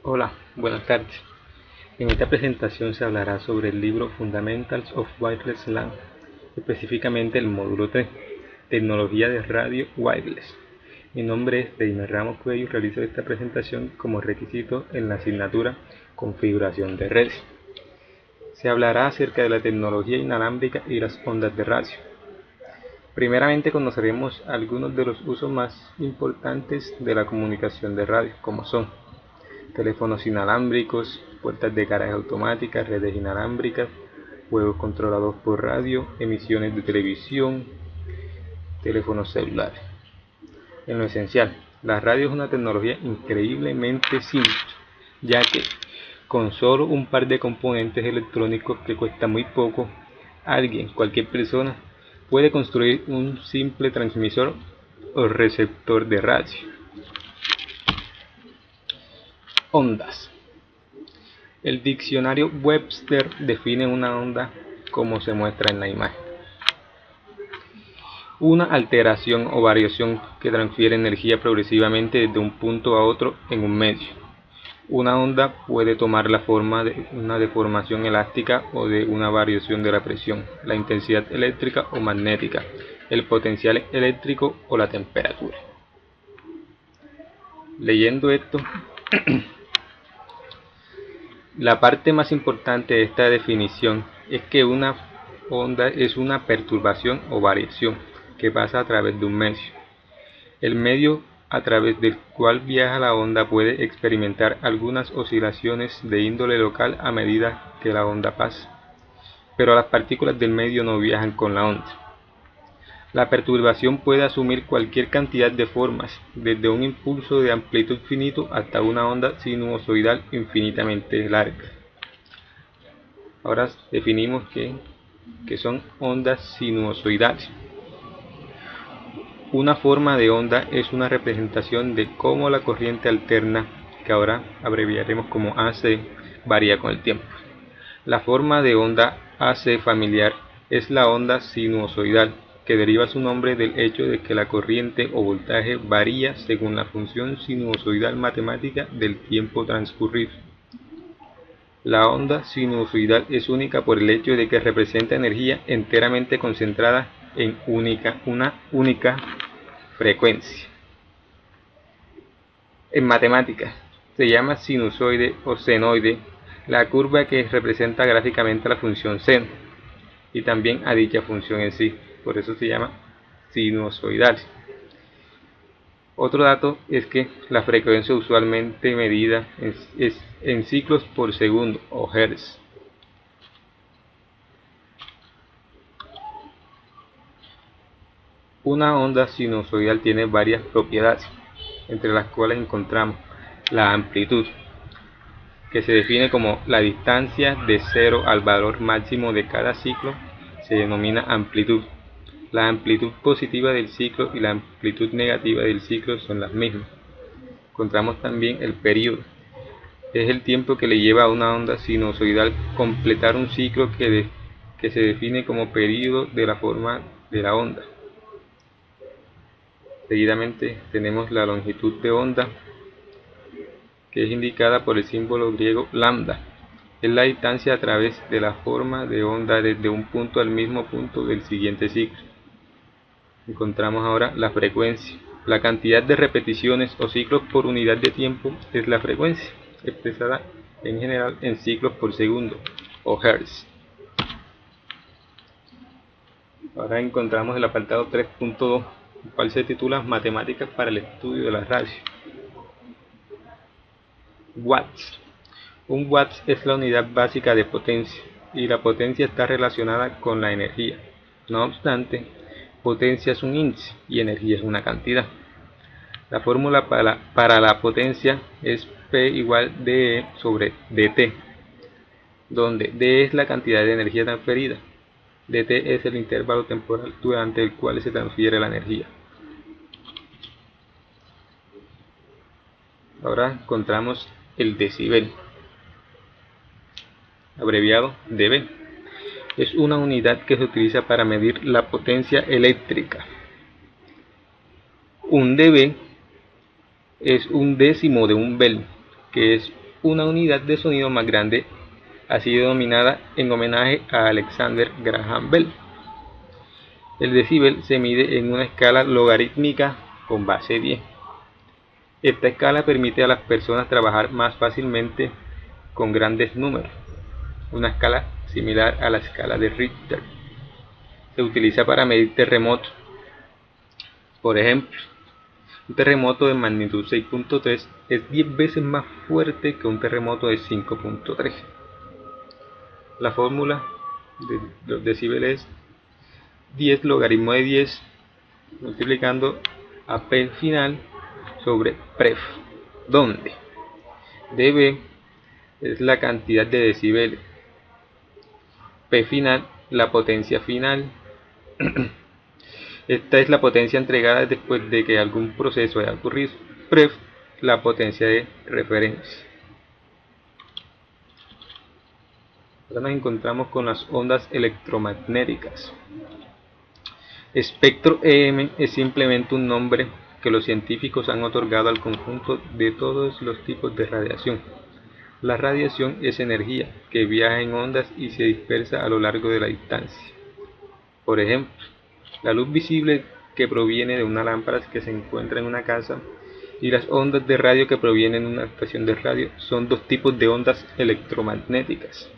Hola, buenas tardes. En esta presentación se hablará sobre el libro Fundamentals of Wireless LAN, específicamente el módulo 3, Tecnología de Radio Wireless. Mi nombre es Deimer Ramos Cuello y realizo esta presentación como requisito en la asignatura Configuración de redes. Se hablará acerca de la tecnología inalámbrica y las ondas de radio. Primeramente conoceremos algunos de los usos más importantes de la comunicación de radio, como son teléfonos inalámbricos, puertas de garaje automáticas, redes inalámbricas, juegos controlados por radio, emisiones de televisión, teléfonos celulares. En lo esencial, la radio es una tecnología increíblemente simple, ya que con solo un par de componentes electrónicos que cuesta muy poco, cualquier persona, puede construir un simple transmisor o receptor de radio. Ondas. El diccionario Webster define una onda como se muestra en la imagen: una alteración o variación que transfiere energía progresivamente desde un punto a otro en un medio. Una onda puede tomar la forma de una deformación elástica o de una variación de la presión, la intensidad eléctrica o magnética, el potencial eléctrico o la temperatura. Leyendo esto, la parte más importante de esta definición es que una onda es una perturbación o variación que pasa a través de un medio. El medio a través del cual viaja la onda puede experimentar algunas oscilaciones de índole local a medida que la onda pasa, pero las partículas del medio no viajan con la onda. La perturbación puede asumir cualquier cantidad de formas, desde un impulso de amplitud finito hasta una onda sinusoidal infinitamente larga. Ahora definimos qué son ondas sinusoidales. Una forma de onda es una representación de cómo la corriente alterna, que ahora abreviaremos como AC, varía con el tiempo. La forma de onda AC familiar es la onda sinusoidal, que deriva su nombre del hecho de que la corriente o voltaje varía según la función sinusoidal matemática del tiempo transcurrido. La onda sinusoidal es única por el hecho de que representa energía enteramente concentrada en una única frecuencia. En matemáticas se llama sinusoide o senoide la curva que representa gráficamente la función seno y también a dicha función en sí, por eso se llama sinusoidal. Otro dato es que la frecuencia usualmente medida es en ciclos por segundo o hertz. Una onda sinusoidal tiene varias propiedades, entre las cuales encontramos la amplitud, que se define como la distancia de 0 al valor máximo de cada ciclo, se denomina amplitud. La amplitud positiva del ciclo y la amplitud negativa del ciclo son las mismas. Encontramos también el período. Es el tiempo que le lleva a una onda sinusoidal completar un ciclo que se define como período de la forma de la onda. Seguidamente tenemos la longitud de onda, que es indicada por el símbolo griego lambda. Es la distancia a través de la forma de onda desde un punto al mismo punto del siguiente ciclo. Encontramos ahora la frecuencia. La cantidad de repeticiones o ciclos por unidad de tiempo es la frecuencia, expresada en general en ciclos por segundo o hertz. Ahora encontramos el apartado 3.2, el cual se titula Matemáticas para el estudio de la radio. Watts. Un watts es la unidad básica de potencia, y la potencia está relacionada con la energía. No obstante, potencia es un índice y energía es una cantidad. La fórmula para la potencia es P igual dE sobre dt, donde d es la cantidad de energía transferida, dt es el intervalo temporal durante el cual se transfiere la energía. Ahora encontramos el decibel, abreviado dB. Es una unidad que se utiliza para medir la potencia eléctrica. Un dB es un décimo de un bel, que es una unidad de sonido más grande ha sido denominada en homenaje a Alexander Graham Bell. El decibel se mide en una escala logarítmica con base 10. Esta escala permite a las personas trabajar más fácilmente con grandes números. Una escala similar a la escala de Richter se utiliza para medir terremotos. Por ejemplo, un terremoto de magnitud 6.3 es 10 veces más fuerte que un terremoto de 5.3. La fórmula de los decibeles es 10 logaritmo de 10 multiplicando a P final sobre pref, donde dB es la cantidad de decibeles, P final la potencia final. Esta es la potencia entregada después de que algún proceso haya ocurrido. Pref la potencia de referencia. Ahora nos encontramos con las ondas electromagnéticas. Espectro EM es simplemente un nombre que los científicos han otorgado al conjunto de todos los tipos de radiación. La radiación es energía que viaja en ondas y se dispersa a lo largo de la distancia. Por ejemplo, la luz visible que proviene de una lámpara que se encuentra en una casa y las ondas de radio que provienen de una estación de radio son dos tipos de ondas electromagnéticas.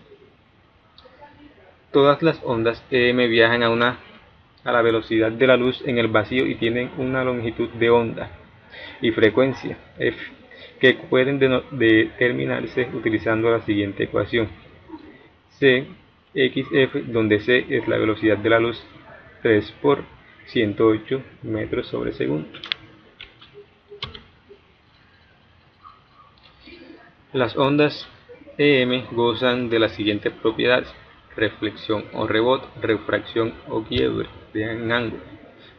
Todas las ondas EM viajan a la velocidad de la luz en el vacío y tienen una longitud de onda y frecuencia f que pueden determinarse utilizando la siguiente ecuación: c xf, donde c es la velocidad de la luz, 3 por 108 metros sobre segundo. Las ondas EM gozan de las siguientes propiedades: reflexión o rebote, refracción o quiebre en ángulo,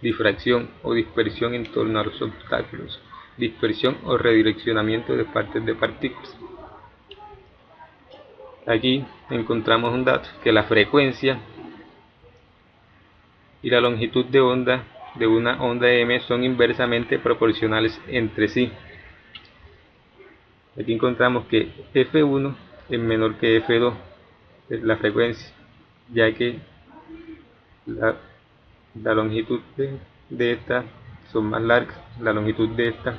difracción o dispersión en torno a los obstáculos, dispersión o redireccionamiento de partes de partículas. Aquí encontramos un dato, que la frecuencia y la longitud de onda de una onda EM son inversamente proporcionales entre sí. Aquí encontramos que F1 es menor que F2, es la frecuencia, ya que la longitud de esta son más largas, la longitud de esta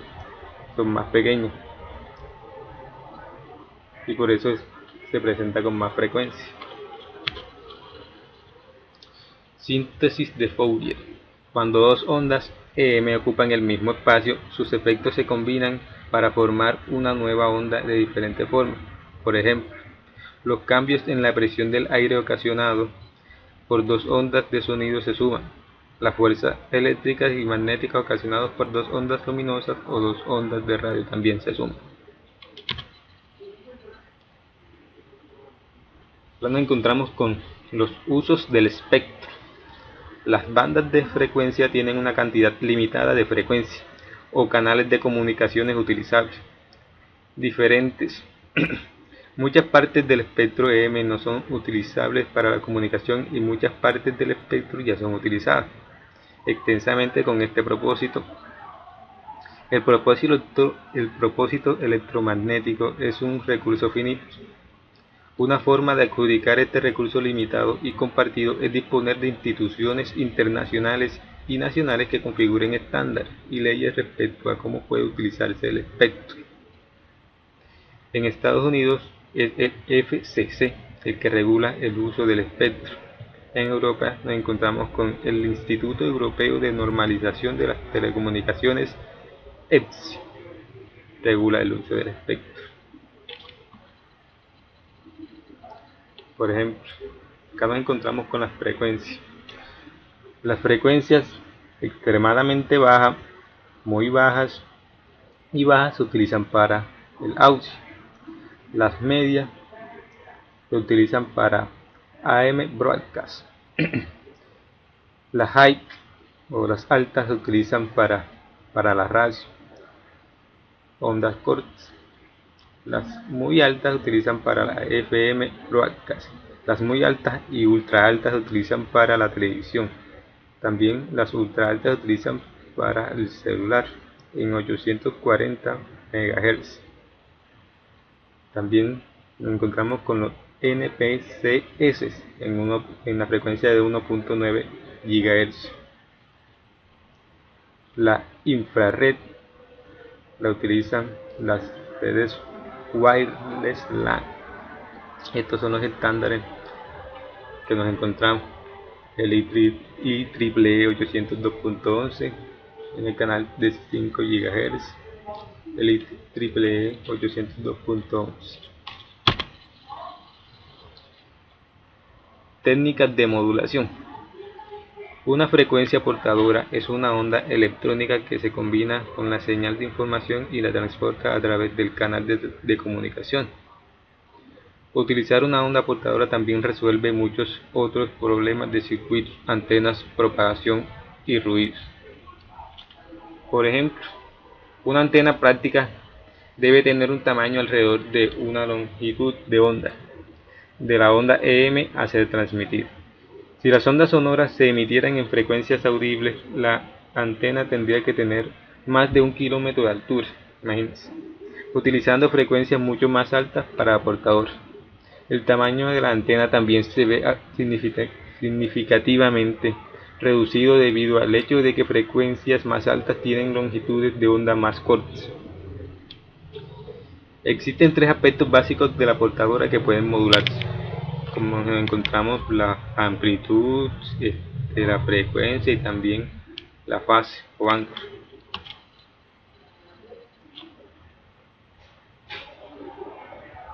son más pequeñas, y por eso se presenta con más frecuencia. Síntesis de Fourier. Cuando dos ondas EM ocupan el mismo espacio, sus efectos se combinan para formar una nueva onda de diferente forma. Por ejemplo, los cambios en la presión del aire ocasionados por dos ondas de sonido se suman. Las fuerzas eléctricas y magnéticas ocasionadas por dos ondas luminosas o dos ondas de radio también se suman. Ahora nos encontramos con los usos del espectro. Las bandas de frecuencia tienen una cantidad limitada de frecuencias o canales de comunicaciones utilizables diferentes. Muchas partes del espectro EM no son utilizables para la comunicación y muchas partes del espectro ya son utilizadas extensamente con este propósito. El propósito electromagnético es un recurso finito. Una forma de adjudicar este recurso limitado y compartido es disponer de instituciones internacionales y nacionales que configuren estándares y leyes respecto a cómo puede utilizarse el espectro. En Estados Unidos es el FCC el que regula el uso del espectro. En Europa nos encontramos con el Instituto Europeo de Normalización de las Telecomunicaciones, ETSI, regula el uso del espectro. Por ejemplo, acá nos encontramos con las frecuencias. Las frecuencias extremadamente bajas, muy bajas y bajas se utilizan para el audio. Las medias se utilizan para AM broadcast. Las high o las altas se utilizan para la radio, ondas cortas. Las muy altas se utilizan para la FM broadcast. Las muy altas y ultra altas se utilizan para la televisión. También las ultra altas se utilizan para el celular en 840 MHz. También nos encontramos con los NPCS en la frecuencia de 1.9 GHz. La infrared la utilizan las redes wireless LAN. Estos son los estándares que nos encontramos. El IEEE 802.11 en el canal de 5 GHz. El IEEE 802.11. Técnicas de modulación. Una frecuencia portadora es una onda electrónica que se combina con la señal de información y la transporta a través del canal de comunicación. Utilizar una onda portadora también resuelve muchos otros problemas de circuitos, antenas, propagación y ruidos. Por ejemplo, una antena práctica debe tener un tamaño alrededor de una longitud de onda, de la onda EM a ser transmitida. Si las ondas sonoras se emitieran en frecuencias audibles, la antena tendría que tener más de 1 kilómetro de altura, imagínense, utilizando frecuencias mucho más altas para portador. El tamaño de la antena también se ve significativamente reducido debido al hecho de que frecuencias más altas tienen longitudes de onda más cortas. Existen 3 aspectos básicos de la portadora que pueden modularse, como encontramos la amplitud, la frecuencia y también la fase o ángulo.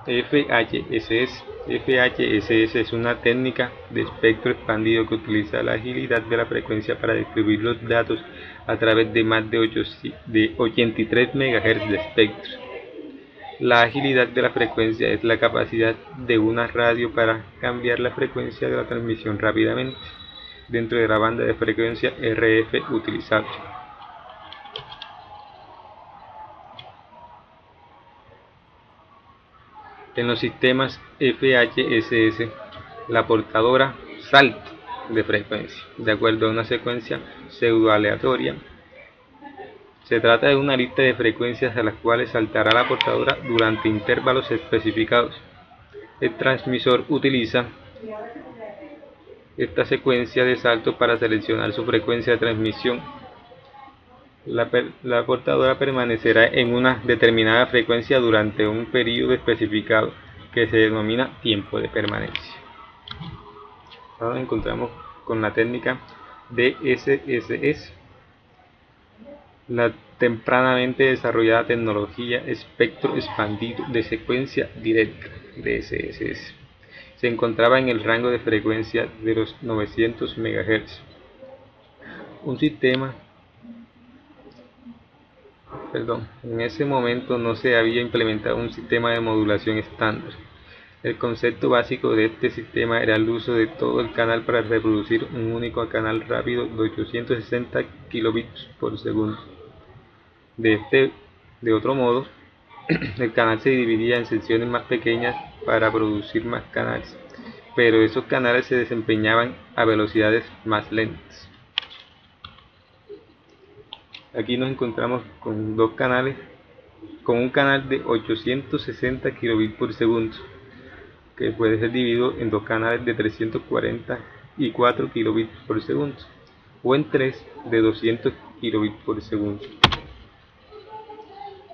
FHSS es una técnica de espectro expandido que utiliza la agilidad de la frecuencia para distribuir los datos a través de más de 83 MHz de espectro. La agilidad de la frecuencia es la capacidad de una radio para cambiar la frecuencia de la transmisión rápidamente dentro de la banda de frecuencia RF utilizable. En los sistemas FHSS, la portadora salta de frecuencia de acuerdo a una secuencia pseudo-aleatoria. Se trata de una lista de frecuencias a las cuales saltará la portadora durante intervalos especificados. El transmisor utiliza esta secuencia de salto para seleccionar su frecuencia de transmisión. La portadora permanecerá en una determinada frecuencia durante un periodo especificado que se denomina tiempo de permanencia. Ahora nos encontramos con la técnica DSSS, la tempranamente desarrollada tecnología espectro expandido de secuencia directa DSSS. Se encontraba en el rango de frecuencia de los 900 MHz. En ese momento no se había implementado un sistema de modulación estándar. El concepto básico de este sistema era el uso de todo el canal para reproducir un único canal rápido de 860 kilobits por segundo. De otro modo, el canal se dividía en secciones más pequeñas para producir más canales, pero esos canales se desempeñaban a velocidades más lentas. Aquí nos encontramos con dos canales, con un canal de 860 kilobits por segundo, que puede ser dividido en dos canales de 344 kilobits por segundo, o en tres de 200 kilobits por segundo.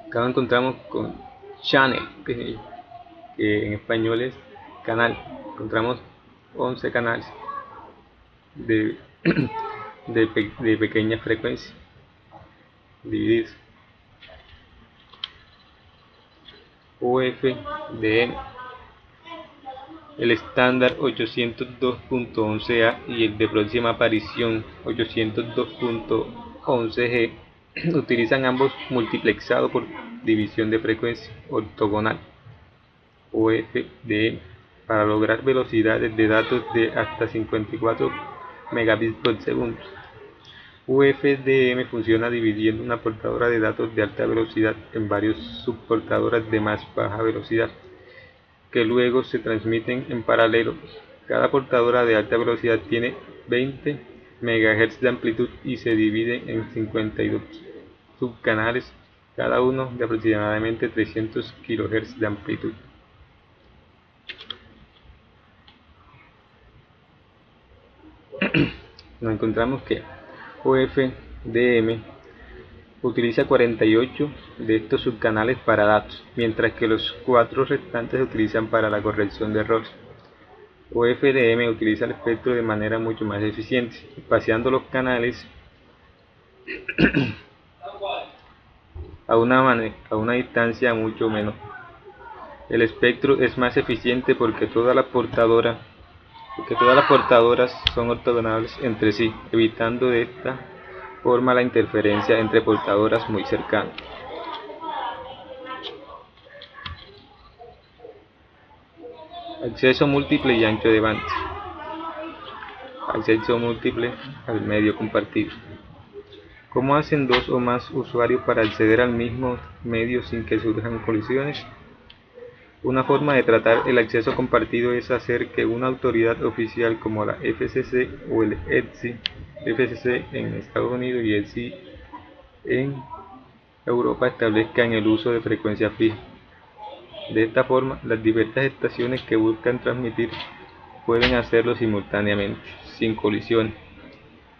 Acá nos encontramos con channel, que en español es canal. Encontramos 11 canales de pequeña frecuencia divididos. UFDM, el estándar 802.11a y el de próxima aparición 802.11g utilizan ambos multiplexado por división de frecuencia ortogonal UFDM para lograr velocidades de datos de hasta 54 megabits por segundo. UFDM funciona dividiendo una portadora de datos de alta velocidad en varias subportadoras de más baja velocidad, que luego se transmiten en paralelo. Cada portadora de alta velocidad tiene 20 MHz de amplitud y se divide en 52 subcanales, cada uno de aproximadamente 300 kHz de amplitud. nos encontramos que OFDM utiliza 48 de estos subcanales para datos, mientras que los 4 restantes se utilizan para la corrección de errores. OFDM utiliza el espectro de manera mucho más eficiente, espaciando los canales a una distancia mucho menor. El espectro es más eficiente porque todas las portadoras son ortogonales entre sí, evitando de esta forma la interferencia entre portadoras muy cercanas. Acceso múltiple y ancho de banda. Acceso múltiple al medio compartido. ¿Cómo hacen dos o más usuarios para acceder al mismo medio sin que surjan colisiones? Una forma de tratar el acceso compartido es hacer que una autoridad oficial como la FCC o el ETSI, FCC en Estados Unidos y ETSI en Europa, establezcan el uso de frecuencia fija. De esta forma, las diversas estaciones que buscan transmitir pueden hacerlo simultáneamente, sin colisiones,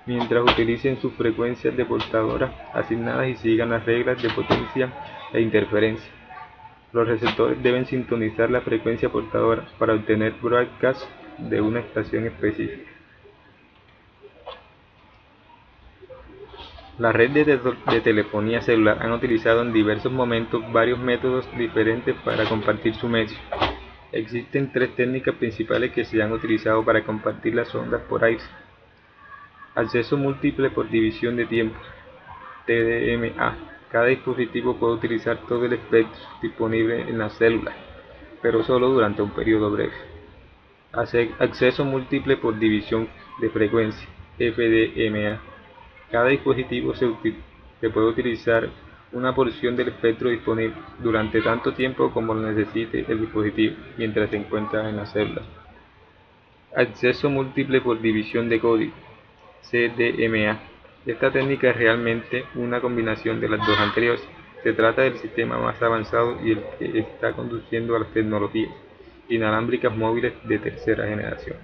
mientras utilicen sus frecuencias de portadora asignadas y sigan las reglas de potencia e interferencia. Los receptores deben sintonizar la frecuencia portadora para obtener broadcast de una estación específica. La red de telefonía celular han utilizado en diversos momentos varios métodos diferentes para compartir su medio. Existen 3 técnicas principales que se han utilizado para compartir las ondas por aire. Acceso múltiple por división de tiempos, TDMA. Cada dispositivo puede utilizar todo el espectro disponible en la célula, pero solo durante un periodo breve. Acceso múltiple por división de frecuencia, FDMA. Cada dispositivo se puede utilizar una porción del espectro disponible durante tanto tiempo como lo necesite el dispositivo mientras se encuentra en la célula. Acceso múltiple por división de código, CDMA. Esta técnica es realmente una combinación de las dos anteriores. Se trata del sistema más avanzado y el que está conduciendo a las tecnologías inalámbricas móviles de tercera generación.